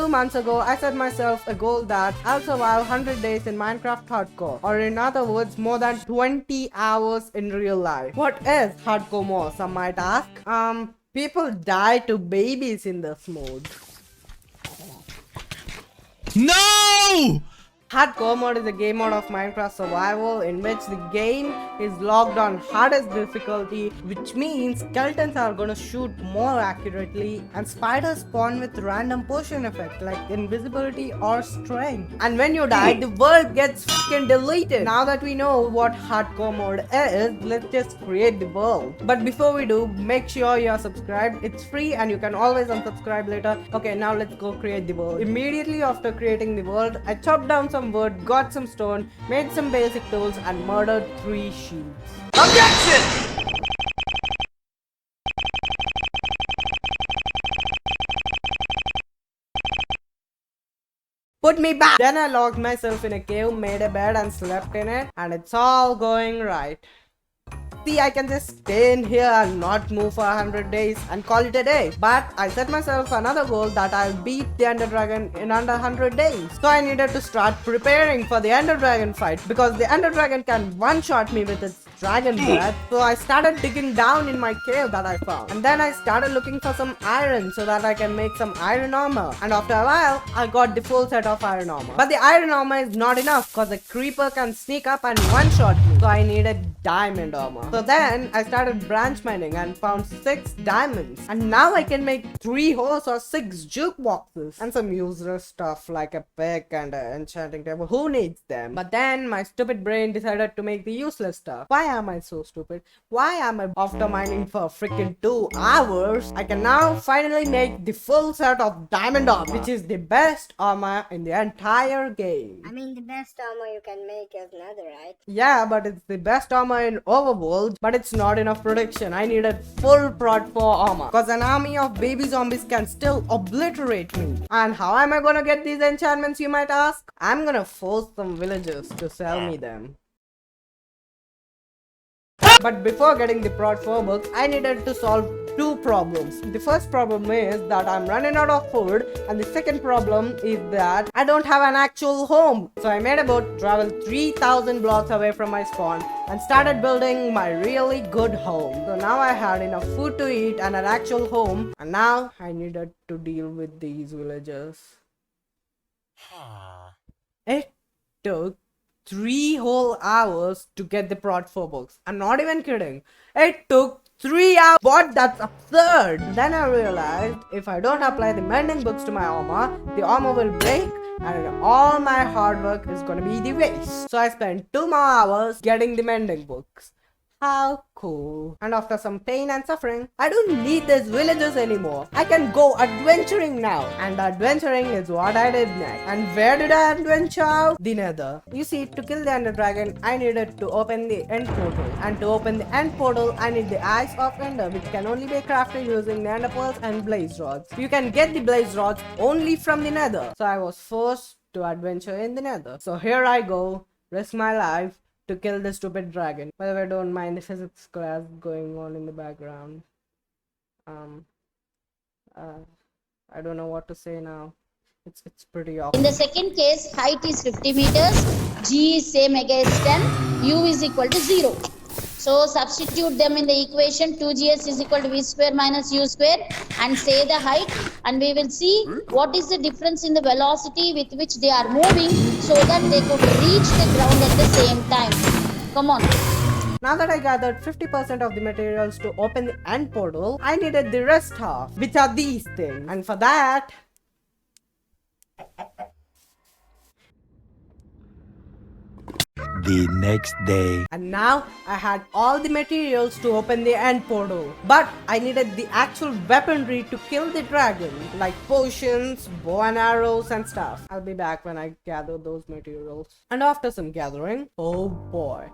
2 months ago, I set myself a goal that I'll survive 100 days in Minecraft Hardcore, or in other words, more than 20 hours in real life. What is Hardcore mode, some might ask? People die to babies in this mode. No! Hardcore mode is a game mode of Minecraft survival in which the game is locked on hardest difficulty, which means skeletons are gonna shoot more accurately and spiders spawn with random potion effect like invisibility or strength. And when you die, the world gets fucking deleted. Now that we know what hardcore mode is, let's just create the world. But before we do, make sure you are subscribed. It's free and you can always unsubscribe later. Okay, now let's go create the world. Immediately after creating the world, I chopped down some wood, got some stone, made some basic tools and murdered 3 sheep. Objection! Put me back! Then I locked myself in a cave, made a bed and slept in it, and it's all going right. See, I can just stay in here and not move for 100 days and call it a day. But I set myself another goal that I'll beat the Ender Dragon in under 100 days. So I needed to start preparing for the Ender Dragon fight because the Ender Dragon can one-shot me with its dragon breath. So I started digging down in my cave that I found. And then I started looking for some iron so that I can make some iron armor. And after a while, I got the full set of iron armor. But the iron armor is not enough because the creeper can sneak up and one-shot me. So I needed diamond armor. So then I started branch mining and found 6 diamonds. And now I can make 3 holes or 6 jukeboxes. And some useless stuff like a pick and an enchanting table. Who needs them? But then my stupid brain decided to make the useless stuff. Why am I so stupid? Why am I after mining for freaking 2 hours? I can now finally make the full set of diamond armor, which is the best armor in the entire game. I mean, the best armor you can make is netherite. Yeah, but it's the best armor in overworld, but it's not enough protection. I needed full prot 4 armor because an army of baby zombies can still obliterate me. And how am I gonna get these enchantments, you might ask? I'm gonna force some villagers to sell me them. But before getting the prot 4 books, I needed to solve 2 problems. The first problem is that I'm running out of food, and the second problem is that I don't have an actual home. So I made a boat, traveled 3000 blocks away from my spawn, and started building my really good home. So now I had enough food to eat and an actual home, and now I needed to deal with these villagers. It took 3 whole hours to get the prot 4 books. I'm not even kidding. It took 3 hours. What? That's absurd. Then I realized if I don't apply the mending books to my armor, the armor will break and all my hard work is gonna be the waste. So I spent 2 more hours getting the mending books. How cool. And after some pain and suffering, I don't need these villagers anymore. I can go adventuring now. And adventuring is what I did next. And where did I adventure? The Nether. You see, to kill the Ender Dragon, I needed to open the end portal. And to open the end portal, I need the Eyes of Ender, which can only be crafted using the Ender pearls and blaze rods. You can get the blaze rods only from the Nether. So I was forced to adventure in the Nether. So here I go, risk my life to kill the stupid dragon. By the way, don't mind the physics class going on in the background. I don't know what to say now. It's pretty awkward. In the second case, height is 50 meters, G is same against 10, U is equal to 0. So substitute them in the equation 2gs is equal to v square minus u square and say the height, and we will see what is the difference in the velocity with which they are moving so that they could reach the ground at the same time. Come on. Now that I gathered 50% of the materials to open the end portal, I needed the rest half, which are these things. And for that, The next day. and now I had all the materials to open the end portal. But I needed the actual weaponry to kill the dragon, like potions, bow and arrows and stuff. I'll be back when I gather those materials. And after some gathering, oh boy,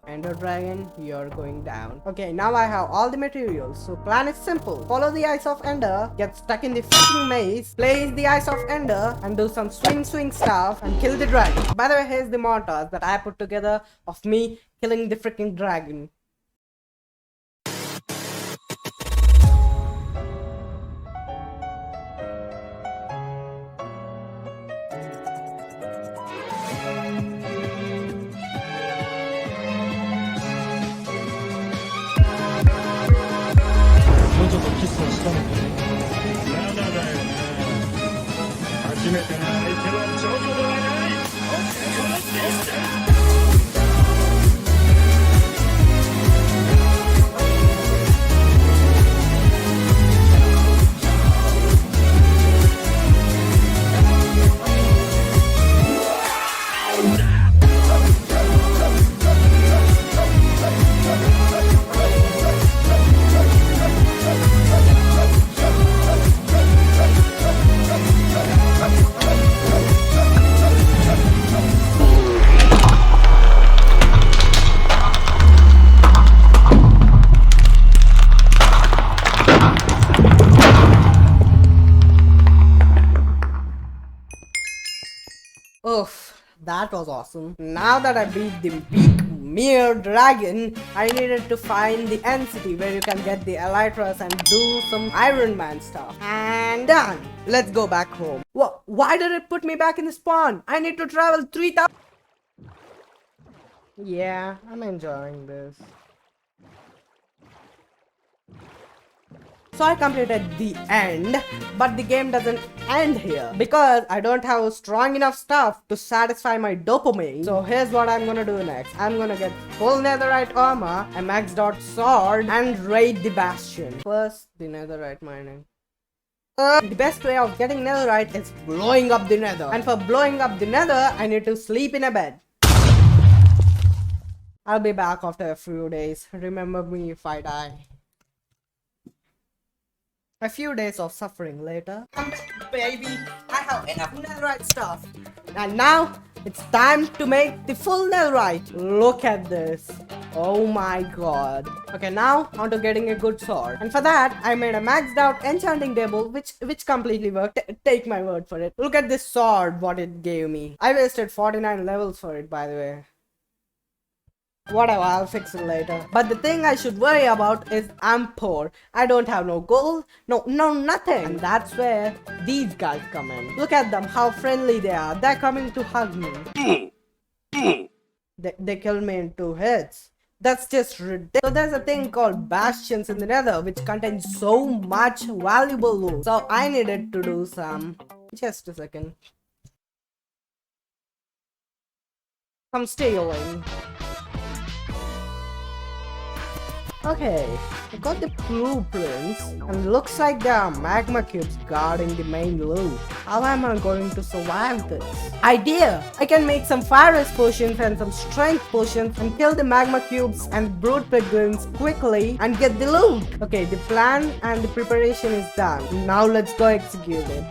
Ender Dragon, you're going down. Okay, now I have all the materials. So plan is simple. Follow the Eyes of Ender, get stuck in the freaking maze, place the Eyes of Ender, and do some swing stuff and kill the dragon. By the way, here's the montage that I put together of me killing the freaking dragon. めての相手はジョジョではない。Oof, that was awesome. Now that I beat the big mere dragon, I needed to find the end city where you can get the elytras and do some Iron Man stuff. And done. Let's go back home. Why did it put me back in the spawn? I need to travel 3,000. Yeah, I'm enjoying this. So I completed the end, but the game doesn't end here because I don't have strong enough stuff to satisfy my dopamine. So here's what I'm gonna do next. I'm gonna get full netherite armor, a maxed out sword, and raid the bastion. First, the netherite mining. The best way of getting netherite is blowing up the nether. And for blowing up the nether, I need to sleep in a bed. I'll be back after a few days. Remember me if I die. A few days of suffering later. I'm back, baby. I have enough netherite stuff. And now it's time to make the full netherite. Look at this. Oh my god. Okay, now on to getting a good sword. And for that, I made a maxed out enchanting table which completely worked. Take my word for it. Look at this sword, what it gave me. I wasted 49 levels for it, by the way. Whatever, I'll fix it later. But the thing I should worry about is I'm poor. I don't have no gold, no nothing. And that's where these guys come in. Look at them, how friendly they are. They're coming to hug me. They killed me in 2 hits. That's just ridiculous. So there's a thing called bastions in the nether which contains so much valuable loot. So I needed to do some. Just a second. Some stealing. Okay, I got the blueprints and looks like there are magma cubes guarding the main loot. How am I going to survive this? Idea! I can make some fire resist potions and some strength potions and kill the magma cubes and brood piglins quickly and get the loot. Okay, the plan and the preparation is done. Now let's go execute it.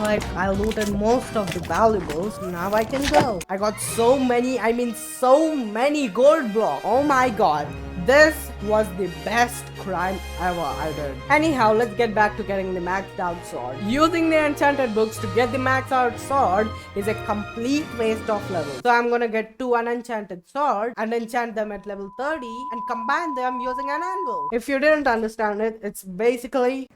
Like I looted most of the valuables. Now I can go. I got so many gold blocks. Oh my god. This was the best crime ever I did. Anyhow, let's get back to getting the maxed out sword. Using the enchanted books to get the maxed out sword is a complete waste of levels. So I'm gonna get 2 unenchanted swords and enchant them at level 30 and combine them using an anvil. If you didn't understand it, it's basically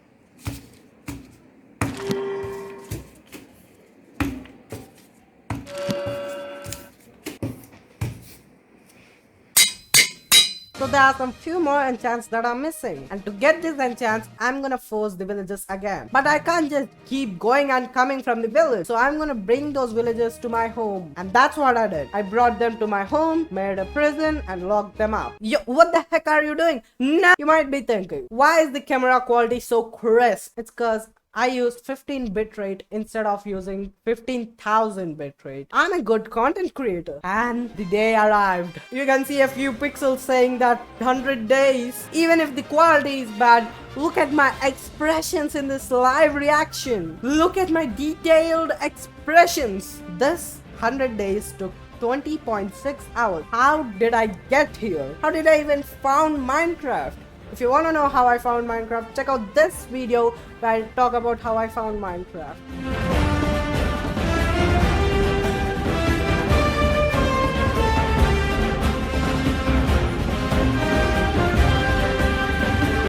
so there are some few more enchants that are missing. And to get these enchants, I'm gonna force the villagers again. But I can't just keep going and coming from the village. So I'm gonna bring those villagers to my home. And that's what I did. I brought them to my home, made a prison, and locked them up. Yo, what the heck are you doing? Nah, you might be thinking, why is the camera quality so crisp? It's cause I used 15 bitrate instead of using 15,000 bitrate. I'm a good content creator. And the day arrived. You can see a few pixels saying that 100 days. Even if the quality is bad, look at my expressions in this live reaction. Look at my detailed expressions. This 100 days took 20.6 hours. How did I get here? How did I even found Minecraft? If you want to know how I found Minecraft, check out this video where I talk about how I found Minecraft.